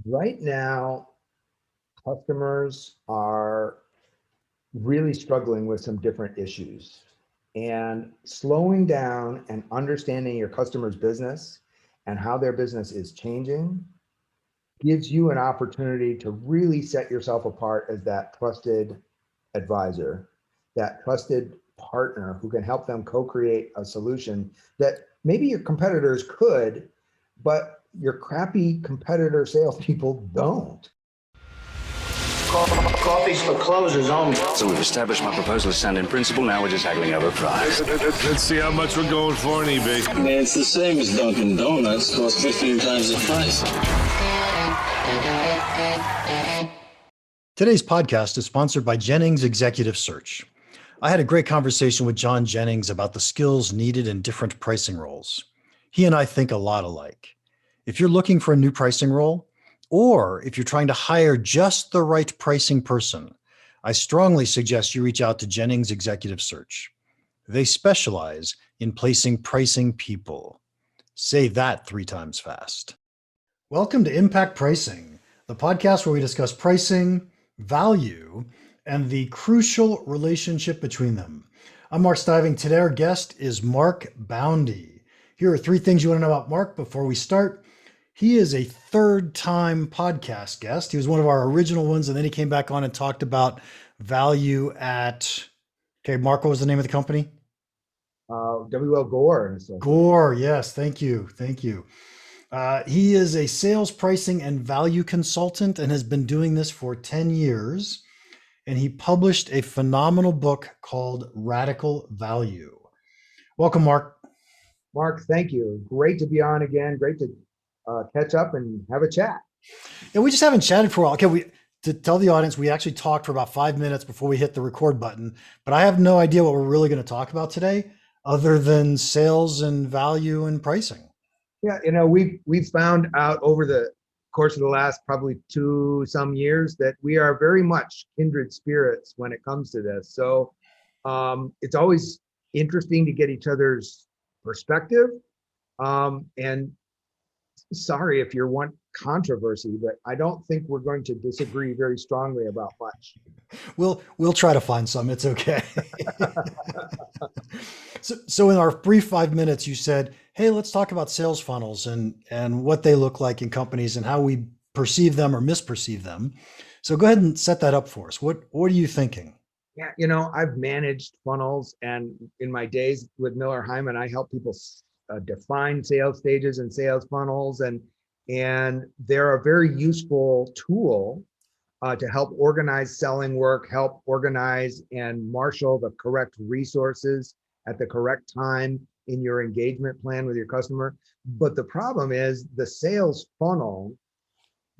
Right now, customers are really struggling with some different issues. And slowing down and understanding your customer's business and how their business is changing gives you an opportunity to really set yourself apart as that trusted advisor, that trusted partner who can help them co-create a solution that maybe your competitors could, but your crappy competitor salespeople don't. Coffee's for closers only. So we've established my proposal is sound in principle. Now we're just haggling over price. Let's see how much we're going for on eBay. Man, it's the same as Dunkin' Donuts. Costs 15 times the price. Today's podcast is sponsored by Jennings Executive Search. I had a great conversation with John Jennings about the skills needed in different pricing roles. He and I think a lot alike. If you're looking for a new pricing role, or if you're trying to hire just the right pricing person, I strongly suggest you reach out to Jennings Executive Search. They specialize in placing pricing people. Say that 3 times fast. Welcome to Impact Pricing, the podcast where we discuss pricing, value, and the crucial relationship between them. I'm Mark Stiving. Today our guest is Mark Boundy. Here are 3 things you want to know about Mark before we start. He is a third-time podcast guest. He was one of our original ones, and then he came back on and talked about value at, Mark, what was the name of the company? W.L. Gore. Gore, yes, thank you. He is a sales pricing and value consultant and has been doing this for 10 years. And he published a phenomenal book called Radical Value. Welcome, Mark. Mark, thank you. Great to be on again. Great to catch up and have a chat. And we just haven't chatted for a while. Okay, to tell the audience, we actually talked for about 5 minutes before we hit the record button, but I have no idea what we're really going to talk about today other than sales and value and pricing. Yeah, we've found out over the course of the last probably 2 some years that we are very much kindred spirits when it comes to this. So it's always interesting to get each other's perspective. And sorry if you want controversy, but I don't think we're going to disagree very strongly about much. We'll try to find some. It's okay. So in our brief 5 minutes, you said, hey, let's talk about sales funnels and what they look like in companies and how we perceive them or misperceive them. So go ahead and set that up for us. What are you thinking? Yeah, I've managed funnels, and in my days with Miller Hyman, I help people define sales stages and sales funnels, and they're a very useful tool to help organize selling work, help organize and marshal the correct resources at the correct time in your engagement plan with your customer. But the problem is the sales funnel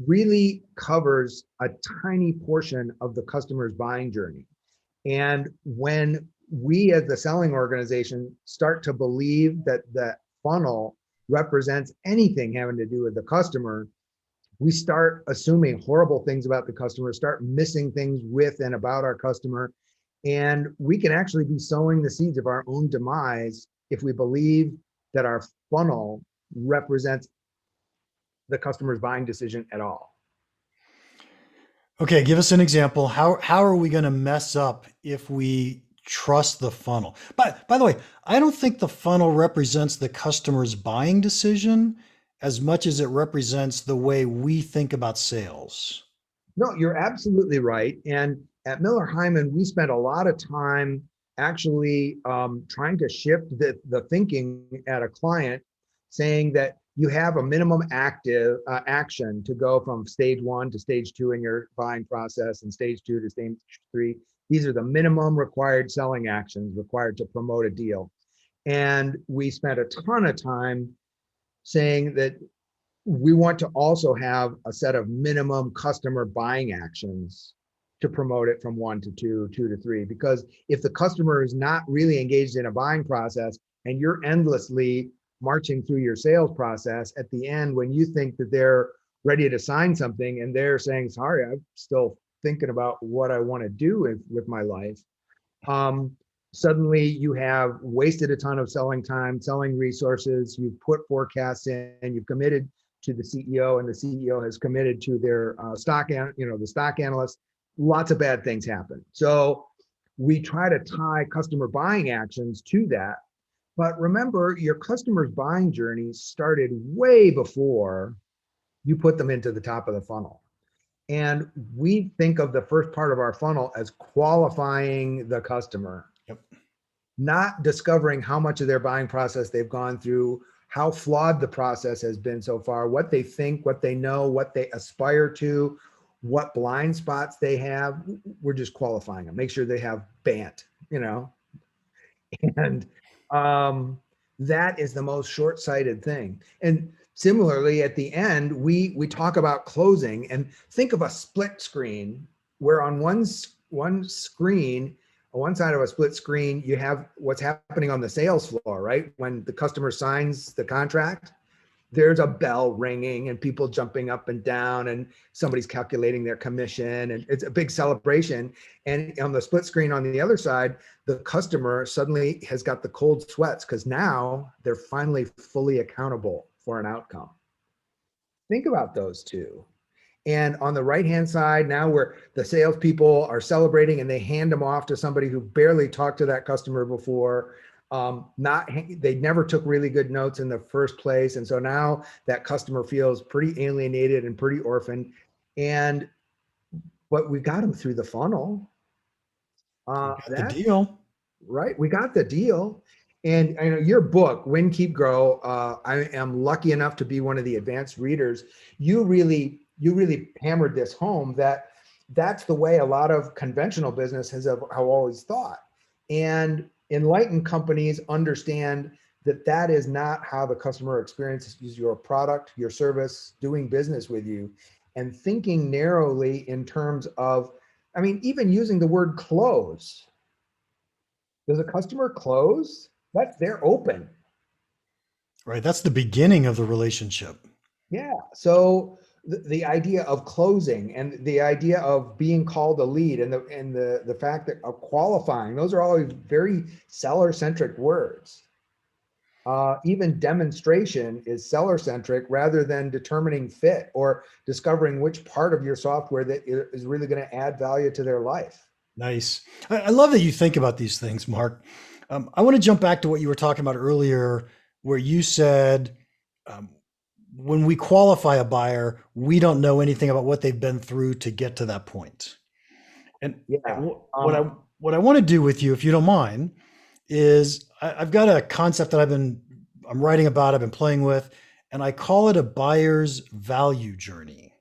really covers a tiny portion of the customer's buying journey. And when we as the selling organization start to believe that the funnel represents anything having to do with the customer, we start assuming horrible things about the customer, start missing things with and about our customer. And we can actually be sowing the seeds of our own demise if we believe that our funnel represents the customer's buying decision at all. Okay, give us an example. How are we going to mess up if we trust the funnel? By the way, I don't think the funnel represents the customer's buying decision as much as it represents the way we think about sales. No, you're absolutely right. And at Miller Hyman, we spent a lot of time actually trying to shift the thinking at a client, saying that you have a minimum action to go from stage 1 to stage 2 in your buying process, and stage 2 to stage 3. These are the minimum required selling actions required to promote a deal. And we spent a ton of time saying that we want to also have a set of minimum customer buying actions to promote it from 1 to 2, 2 to 3. Because if the customer is not really engaged in a buying process and you're endlessly marching through your sales process, at the end, when you think that they're ready to sign something and they're saying, sorry, I'm still thinking about what I want to do with my life, suddenly you have wasted a ton of selling time, selling resources, you've put forecasts in, you've committed to the CEO, and the CEO has committed to their the stock analyst, lots of bad things happen. So we try to tie customer buying actions to that. But remember, your customer's buying journey started way before you put them into the top of the funnel. And we think of the first part of our funnel as qualifying the customer. Yep. Not discovering how much of their buying process they've gone through, how flawed the process has been so far, what they think, what they know, what they aspire to, what blind spots they have. We're just qualifying them, make sure they have BANT, and that is the most short-sighted thing. And similarly, at the end, we talk about closing, and think of a split screen where on one screen, on one side of a split screen, you have what's happening on the sales floor, right? When the customer signs the contract, there's a bell ringing and people jumping up and down, and somebody's calculating their commission, and it's a big celebration. And on the split screen on the other side, the customer suddenly has got the cold sweats because now they're finally fully accountable for an outcome. Think about those two. And on the right-hand side, now where the salespeople are celebrating and they hand them off to somebody who barely talked to that customer before. They never took really good notes in the first place. And so now that customer feels pretty alienated and pretty orphaned. But we got them through the funnel. The deal. Right. We got the deal. And I know your book, Win, Keep, Grow. I am lucky enough to be one of the advanced readers. You really hammered this home that that's the way a lot of conventional business have always thought. And enlightened companies understand that that is not how the customer experiences your product, your service, doing business with you, and thinking narrowly in terms of, even using the word close. Does a customer close? They're open. Right. That's the beginning of the relationship. Yeah. So the idea of closing and the idea of being called a lead and the fact that of qualifying, those are all very seller-centric words. Even demonstration is seller-centric rather than determining fit or discovering which part of your software that is really going to add value to their life. Nice. I love that you think about these things, Mark. I want to jump back to what you were talking about earlier, where you said, when we qualify a buyer, we don't know anything about what they've been through to get to that point. And what I want to do with you, if you don't mind, is I've got a concept that I'm writing about, I've been playing with, and I call it a buyer's value journey.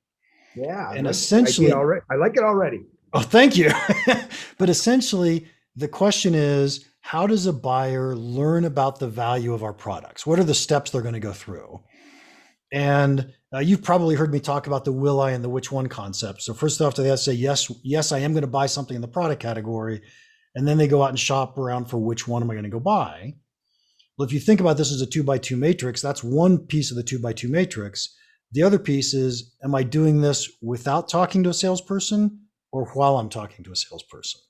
Yeah. And essentially, I like it already. Oh, thank you. But essentially, the question is, how does a buyer learn about the value of our products? What are the steps they're going to go through? And you've probably heard me talk about the will I and the which one concept. So first off, they have to say, yes, I am going to buy something in the product category. And then they go out and shop around for which one am I going to go buy? Well, if you think about this as a 2x2 matrix, that's one piece of the 2x2 matrix. The other piece is, am I doing this without talking to a salesperson or while I'm talking to a salesperson?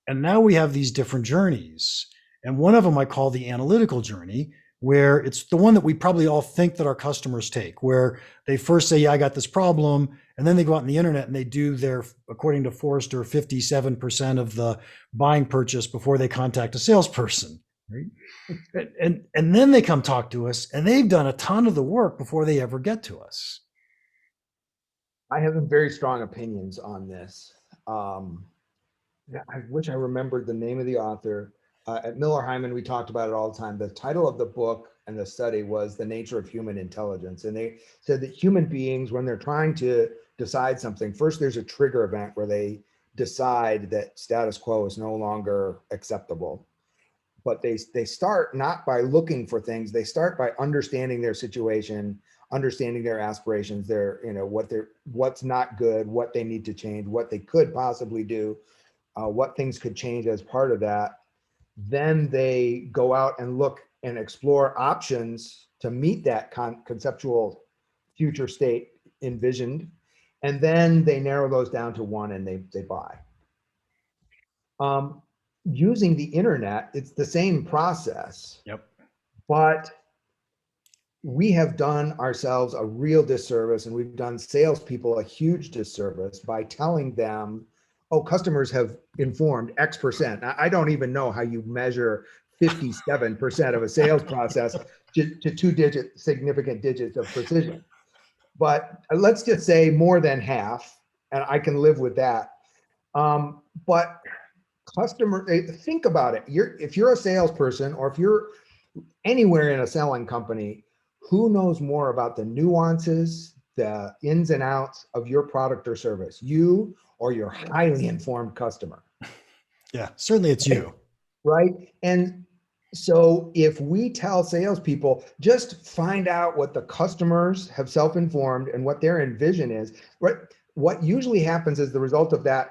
And now we have these different journeys. And one of them I call the analytical journey, where it's the one that we probably all think that our customers take, where they first say, yeah, I got this problem. And then they go out on the internet and they do their, according to Forrester, 57% of the buying purchase before they contact a salesperson. Right? And then they come talk to us and they've done a ton of the work before they ever get to us. I have some very strong opinions on this. I wish I remembered the name of the author. At Miller Hyman, we talked about it all the time. The title of the book and the study was The Nature of Human Intelligence. And they said that human beings, when they're trying to decide something, first there's a trigger event where they decide that status quo is no longer acceptable. But they start not by looking for things, they start by understanding their situation, understanding their aspirations, what's not good, what they need to change, what they could possibly do, what things could change as part of that. Then they go out and look and explore options to meet that conceptual future state envisioned. And then they narrow those down to one and they buy. Using the internet, it's the same process. Yep. But we have done ourselves a real disservice, and we've done salespeople a huge disservice by telling them, oh, customers have informed X%. I don't even know how you measure 57% of a sales process to two-digit significant digits of precision. But let's just say more than half, and I can live with that. But think about it. If you're a salesperson, or if you're anywhere in a selling company, who knows more about the nuances, the ins and outs of your product or service, you or your highly informed customer? Yeah, certainly it's you. Right. And so if we tell salespeople, just find out what the customers have self-informed and what their envision is, right? What usually happens as the result of that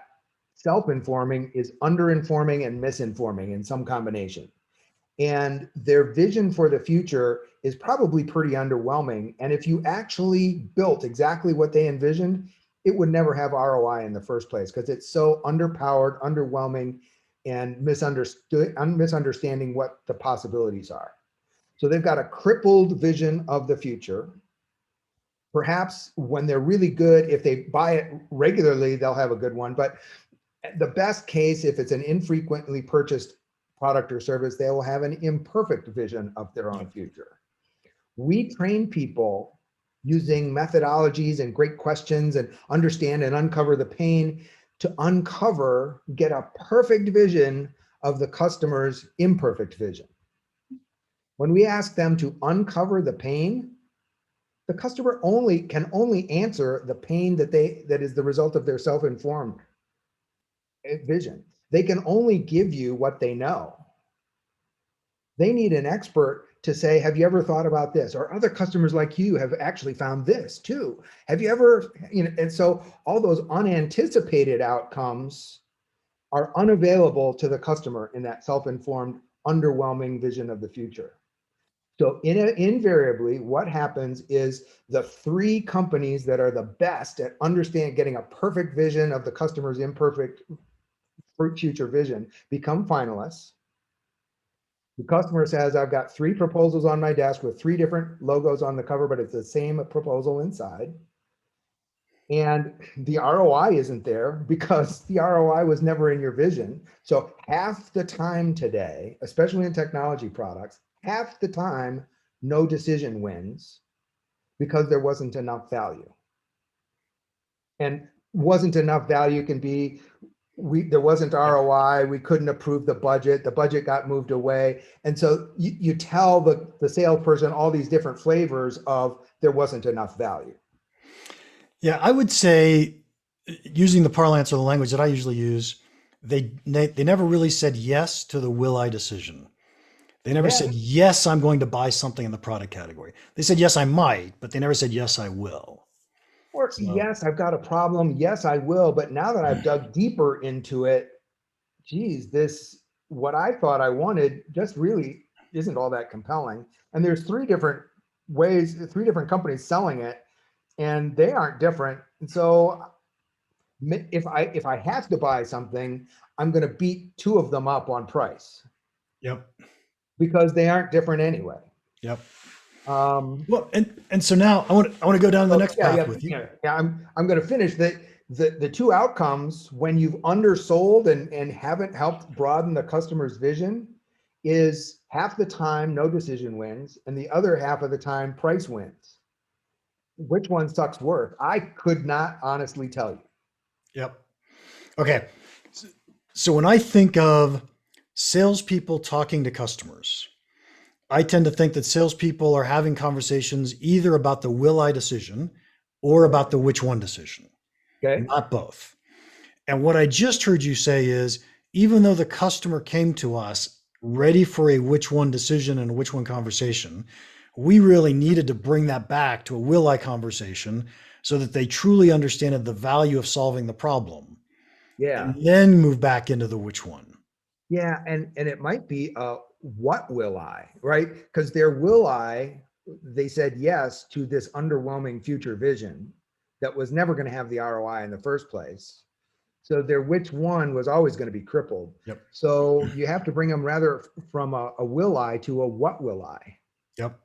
self-informing is under-informing and misinforming in some combination. And their vision for the future is probably pretty underwhelming. And if you actually built exactly what they envisioned, it would never have ROI in the first place, because it's so underpowered, underwhelming, and misunderstanding what the possibilities are. So they've got a crippled vision of the future. Perhaps when they're really good, if they buy it regularly, they'll have a good one. But the best case, if it's an infrequently purchased product or service, they will have an imperfect vision of their own future. We train people using methodologies and great questions and understand and uncover the pain to get a perfect vision of the customer's imperfect vision. When we ask them to uncover the pain, the customer can only answer the pain that is the result of their self-informed vision. They can only give you what they know. They need an expert to say, have you ever thought about this? Or other customers like you have actually found this too. Have you ever, and so all those unanticipated outcomes are unavailable to the customer in that self-informed, underwhelming vision of the future. So invariably, what happens is the three companies that are the best at getting a perfect vision of the customer's imperfect future vision become finalists. The customer says, I've got 3 proposals on my desk with 3 different logos on the cover, but it's the same proposal inside. And the ROI isn't there because the ROI was never in your vision. So half the time today, especially in technology products, half the time, no decision wins because there wasn't enough value. And wasn't enough value can be, there wasn't ROI, we couldn't approve the budget got moved away. And so you tell the salesperson all these different flavors of there wasn't enough value. Yeah, I would say, using the parlance or the language that I usually use, they never really said yes to the will I decision. They never said, yes, I'm going to buy something in the product category. They said, yes, I might, but they never said, yes, I will. Or yes, I've got a problem. Yes, I will. But now that I've dug deeper into it, geez, what I thought I wanted just really isn't all that compelling. And there's 3 different ways, 3 different companies selling it, and they aren't different. And so if I have to buy something, I'm going to beat 2 of them up on price. Yep. Because they aren't different anyway. Yep. Well, and so now I want to go down the next path with you. Yeah, I'm going to finish the 2 outcomes when you've undersold and haven't helped broaden the customer's vision is half the time no decision wins, and the other half of the time price wins. Which one sucks worse? I could not honestly tell you. Yep. Okay. So when I think of salespeople talking to customers, I tend to think that salespeople are having conversations either about the will I decision or about the which one decision. Okay. Not both. And what I just heard you say is, even though the customer came to us ready for a which one decision and a which one conversation, we really needed to bring that back to a will I conversation so that they truly understood the value of solving the problem. Yeah. And then move back into the which one. Yeah. And it might be what will I, right? Because their will I, they said yes to this underwhelming future vision that was never going to have the ROI in the first place. So their which one was always going to be crippled. Yep. So you have to bring them rather from a will I to a what will I. Yep.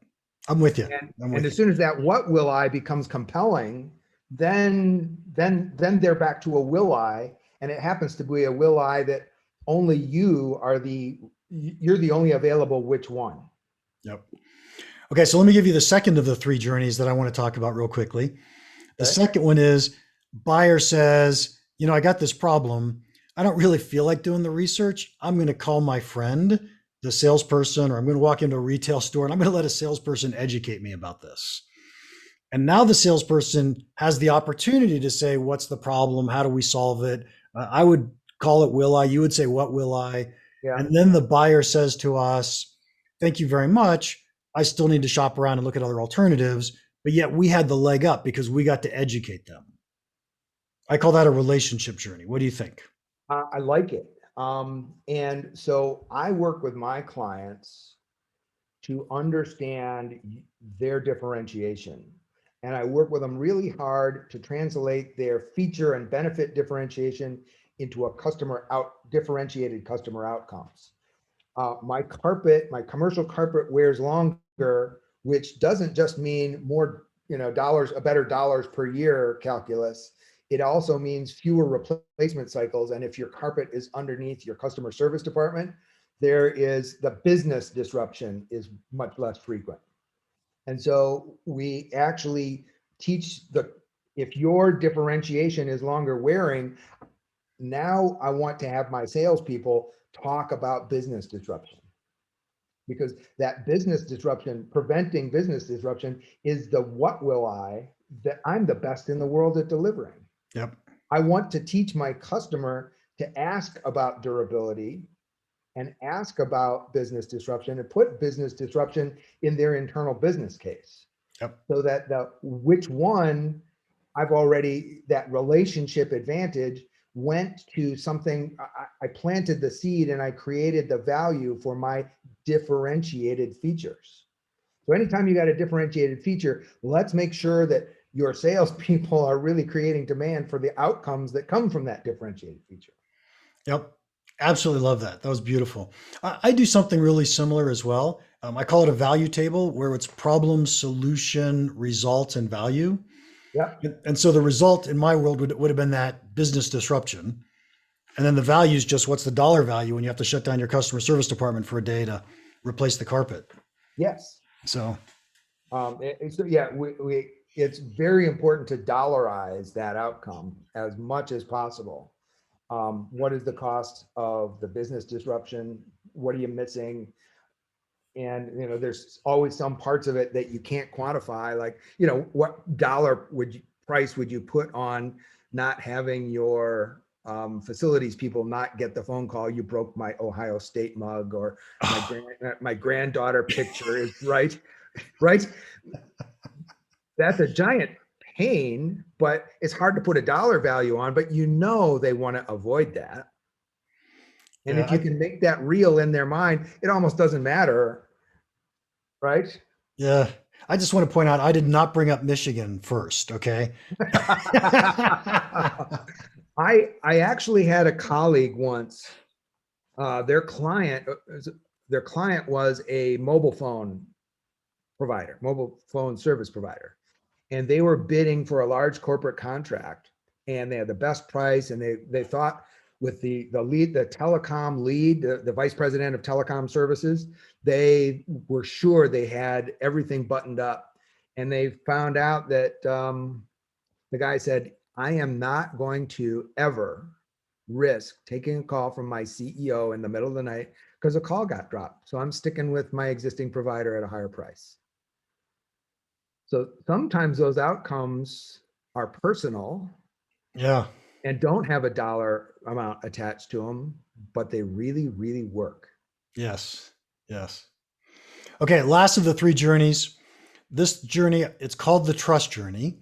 I'm with you. And as soon as that what will I becomes compelling, then they're back to a will I, and it happens to be a will I that only you're the only available which one. Yep. Okay, so let me give you the second of the three journeys that I want to talk about real quickly. The second one is buyer says, I got this problem. I don't really feel like doing the research. I'm going to call my friend, the salesperson, or I'm going to walk into a retail store and I'm going to let a salesperson educate me about this. And now the salesperson has the opportunity to say, what's the problem? How do we solve it? I would call it will I. You would say, what will I? Yeah. And then the buyer says to us, thank you very much. I still need to shop around and look at other alternatives, but yet we had the leg up because we got to educate them. I call that a relationship journey. What do you think? I like it. And so I work with my clients to understand their differentiation. And I work with them really hard to translate their feature and benefit differentiation into a differentiated customer outcomes. My commercial carpet wears longer, which doesn't just mean more, better dollars per year calculus. It also means fewer replacement cycles. And if your carpet is underneath your customer service department, the business disruption is much less frequent. And so we actually teach if your differentiation is longer wearing, now I want to have my salespeople talk about business disruption, because that business disruption, preventing business disruption, is the what will I that I'm the best in the world at delivering. Yep. I want to teach my customer to ask about durability and ask about business disruption and put business disruption in their internal business case. Yep. So that which one that relationship advantage went to something. I planted the seed and I created the value for my differentiated features. So anytime you got a differentiated feature, let's make sure that your salespeople are really creating demand for the outcomes that come from that differentiated feature. Yep. Absolutely love that. That was beautiful. I do something really similar as well. I call it a value table where it's problem, solution, result, and value. Yep. And so the result in my world would have been that business disruption. And then the value is just what's the dollar value when you have to shut down your customer service department for a day to replace the carpet. Yes. So, it's very important to dollarize that outcome as much as possible. What is the cost of the business disruption? What are you missing? And there's always some parts of it that you can't quantify, like what dollar price would you put on not having your facilities people not get the phone call, you broke my Ohio State mug, or my granddaughter picture is right. That's a giant pain, but it's hard to put a dollar value on, but they want to avoid that. And if you can make that real in their mind, it almost doesn't matter, right? Yeah. I just want to point out, I did not bring up Michigan first, okay? I actually had a colleague once, their client was a mobile phone service provider. And they were bidding for a large corporate contract, and they had the best price. And they thought with the telecom lead, the vice president of telecom services, they were sure they had everything buttoned up. And they found out that the guy said, I am not going to ever risk taking a call from my CEO in the middle of the night because a call got dropped. So I'm sticking with my existing provider at a higher price. So sometimes those outcomes are personal, and don't have a dollar amount attached to them, but they really, really work. Yes. Okay, last of the three journeys. This journey, it's called the trust journey.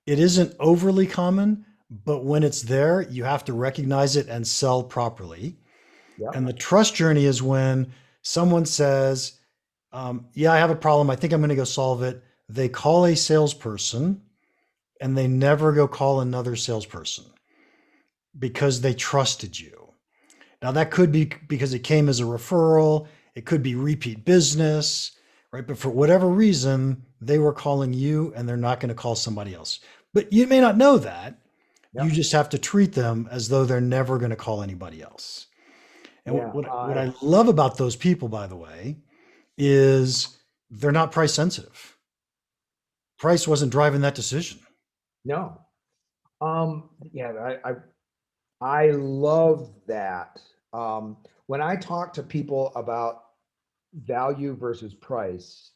It isn't overly common, but when it's there, you have to recognize it and sell properly. Yep. And the trust journey is when someone says, yeah, I have a problem. I think I'm going to go solve it. They call a salesperson and they never go call another salesperson because they trusted you. Now that could be because it came as a referral. It could be repeat business. right? But for whatever reason, they were calling you and they're not going to call somebody else. But you may not know that. You Yep. just have to treat them as though they're never going to call anybody else. And Yeah. what I love about those people, by the way, is they're not price sensitive. Price wasn't driving that decision. No. Yeah, I love that. When I talk to people about value versus price,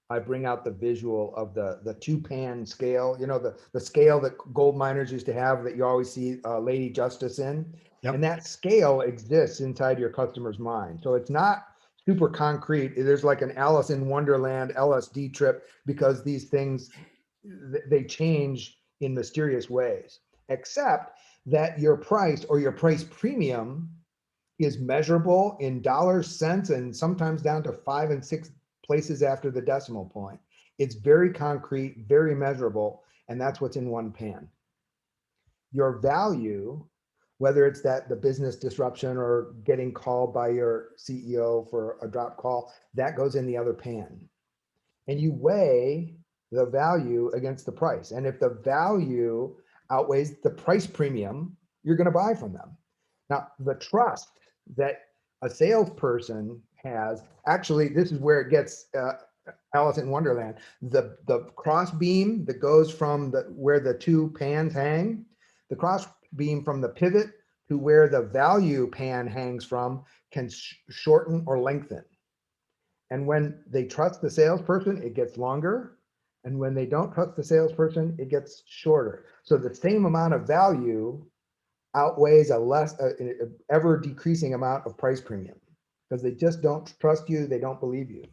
I bring out the visual of the two-pan scale, the scale that gold miners used to have that you always see Lady Justice in. And Yep. that scale exists inside your customer's mind. So it's not super concrete. There's like an Alice in Wonderland LSD trip because these things, they change in mysterious ways, except that your price or your price premium is measurable in dollars, cents, and sometimes down to 5 and 6 places after the decimal point. It's very concrete, very measurable, and that's what's in one pan. Your value, whether it's that the business disruption or getting called by your CEO for a drop call, that goes in the other pan. And you weigh the value against the price. And if the value outweighs the price premium, you're going to buy from them. Now, the trust that a salesperson has, actually, this is where it gets Alice in Wonderland. The cross beam that goes from where the two pans hang, the cross beam from the pivot to where the value pan hangs from can shorten or lengthen. And when they trust the salesperson, it gets longer. And when they don't trust the salesperson, it gets shorter. So the same amount of value outweighs a ever decreasing amount of price premium because they just don't trust you. They don't believe you.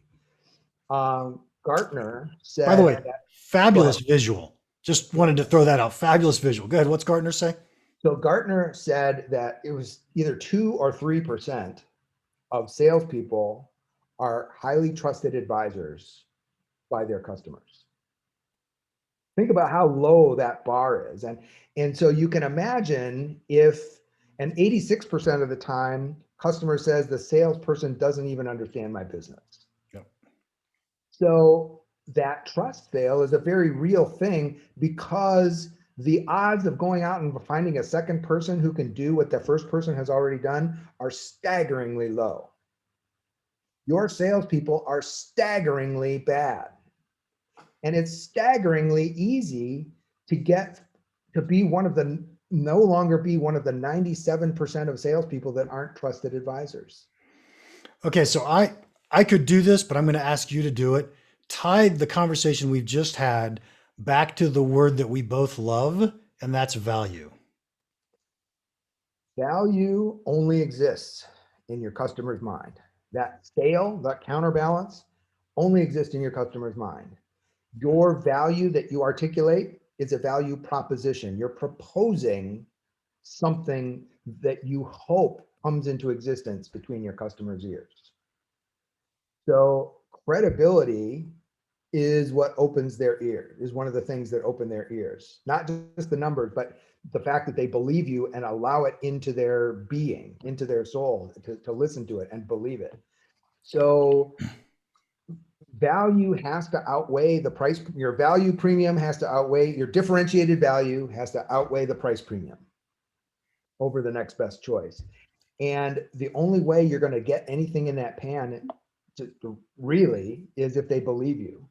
Gartner said, By the way, go ahead. fabulous visual. Just wanted to throw that out. Fabulous visual. Go ahead. What's Gartner say? So Gartner said that it was either 2 or 3% of salespeople are highly trusted advisors by their customers. Think about how low that bar is. And so you can imagine if, and 86% of the time, customer says the salesperson doesn't even understand my business. Yep. So that trust sale is a very real thing because the odds of going out and finding a second person who can do what the first person has already done are staggeringly low. Your salespeople are staggeringly bad. And it's staggeringly easy to get to be no longer be one of the 97% of salespeople that aren't trusted advisors. Okay, so I could do this, but I'm going to ask you to do it. Tie the conversation we've just had back to the word that we both love, and that's value. Value only exists in your customer's mind. That scale, that counterbalance only exists in your customer's mind. Your value that you articulate is a value proposition. You're proposing something that you hope comes into existence between your customers' ears. So credibility is what opens their ear, is one of the things that open their ears. Not just the numbers, but the fact that they believe you and allow it into their being, into their soul, to listen to it and believe it. So value has to outweigh the price. Your value premium has to outweigh, your differentiated value has to outweigh the price premium over the next best choice. And the only way you're going to get anything in that pan to really is if they believe you.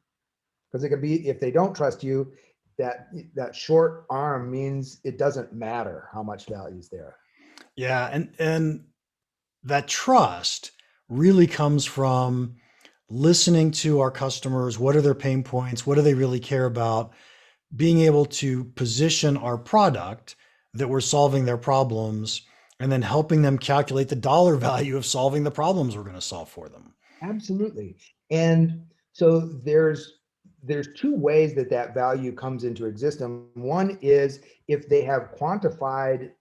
Because it could be, if they don't trust you, that short arm means it doesn't matter how much value is there. Yeah, and that trust really comes from listening to our customers. What are their pain points? What do they really care about? Being able to position our product that we're solving their problems, and then helping them calculate the dollar value of solving the problems we're going to solve for them. Absolutely. And so there's two ways that value comes into existence. One is if they have quantified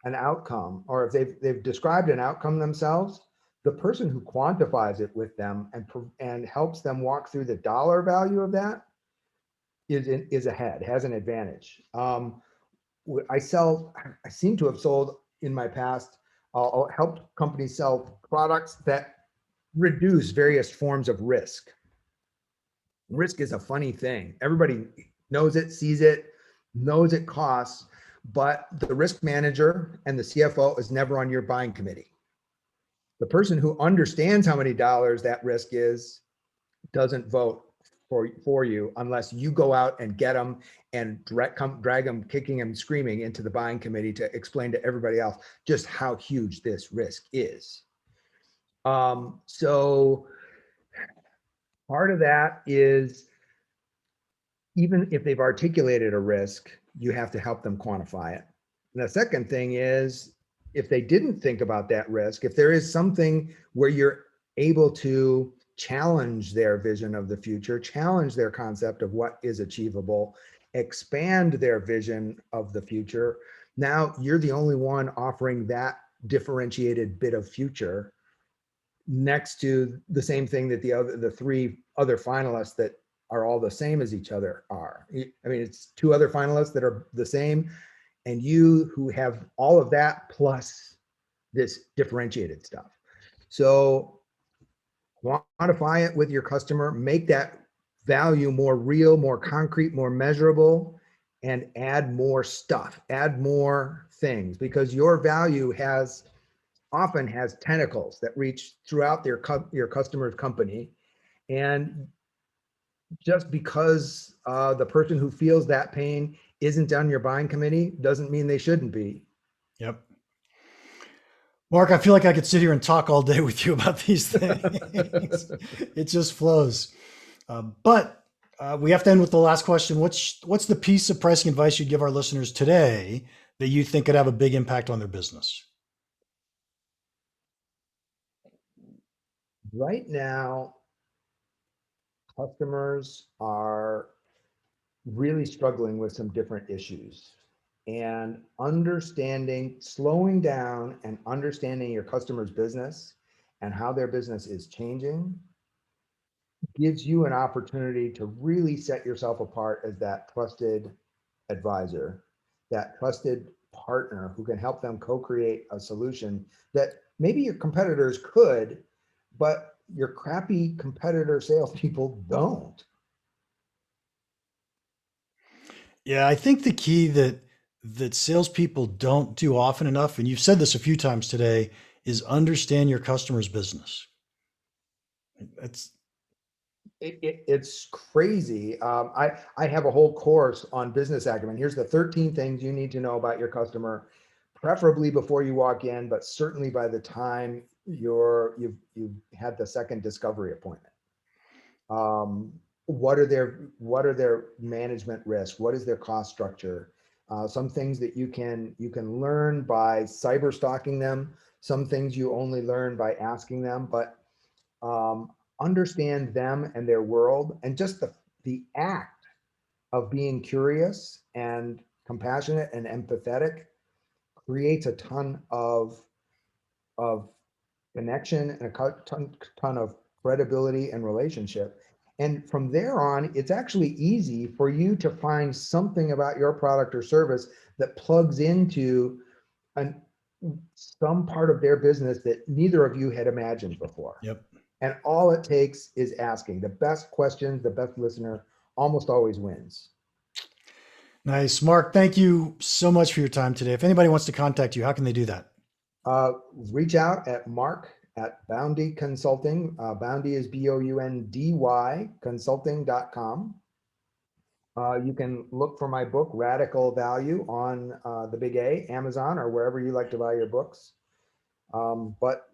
an outcome, or if they've described an outcome themselves, the person who quantifies it with them and helps them walk through the dollar value of that is ahead, has an advantage. I seem to have sold in my past, helped companies sell products that reduce various forms of risk. Risk is a funny thing. Everybody knows it, sees it, knows it costs, but the risk manager and the CFO is never on your buying committee. The person who understands how many dollars that risk is doesn't vote for you unless you go out and get them and drag them kicking and screaming into the buying committee to explain to everybody else just how huge this risk is. So part of that is, even if they've articulated a risk, you have to help them quantify it. And the second thing is, if they didn't think about that risk, if there is something where you're able to challenge their vision of the future, challenge their concept of what is achievable, expand their vision of the future, now you're the only one offering that differentiated bit of future next to the same thing that the three other finalists that are all the same as each other are. I mean, it's two other finalists that are the same, and you who have all of that plus this differentiated stuff. So quantify it with your customer, make that value more real, more concrete, more measurable, and add more stuff, add more things, because your value often has tentacles that reach throughout your customer's company. And just because the person who feels that pain isn't on your buying committee doesn't mean they shouldn't be. Yep. Mark, I feel like I could sit here and talk all day with you about these things. It just flows. But we have to end with the last question. What's the piece of pricing advice you'd give our listeners today that you think could have a big impact on their business? Right now, customers are really struggling with some different issues, and slowing down and understanding your customer's business and how their business is changing gives you an opportunity to really set yourself apart as that trusted advisor, that trusted partner who can help them co-create a solution that maybe your competitors could, but your crappy competitor salespeople don't. Yeah, I think the key that salespeople don't do often enough, and you've said this a few times today, is understand your customer's business. It's crazy. I have a whole course on business acumen. Here's the 13 things you need to know about your customer, preferably before you walk in, but certainly by the time you've had the second discovery appointment. What are their management risks? What is their cost structure? Some things that you can learn by cyber stalking them. Some things you only learn by asking them, but understand them and their world, and just the act of being curious and compassionate and empathetic creates a ton of connection and a ton of credibility and relationship. And from there on, it's actually easy for you to find something about your product or service that plugs into some part of their business that neither of you had imagined before. Yep. And all it takes is asking. The best questions, the best listener almost always wins. Nice. Mark, thank you so much for your time today. If anybody wants to contact you, how can they do that? Reach out at Mark at Boundy Consulting. Boundy is Boundy consulting.com. You can look for my book, Radical Value, on the Big A, Amazon, or wherever you like to buy your books. But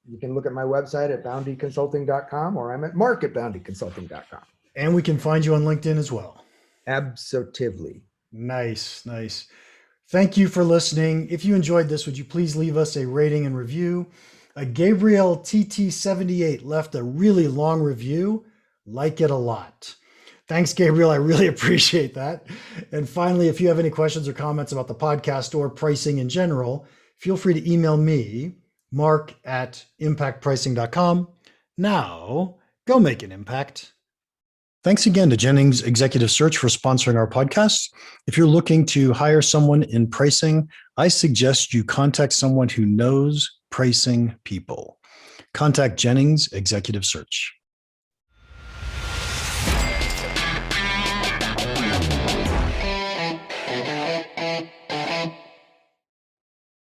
you can look at my website at boundyconsulting.com, or I'm at Mark at boundyconsulting.com. And we can find you on LinkedIn as well. Absolutely. Nice. Thank you for listening. If you enjoyed this, would you please leave us a rating and review? Gabriel TT78 left a really long review. Like it a lot. Thanks, Gabriel. I really appreciate that. And finally, if you have any questions or comments about the podcast or pricing in general, feel free to email me, Mark at impactpricing.com. Now, go make an impact. Thanks again to Jennings Executive Search for sponsoring our podcast. If you're looking to hire someone in pricing, I suggest you contact someone who knows pricing people. Contact Jennings Executive Search.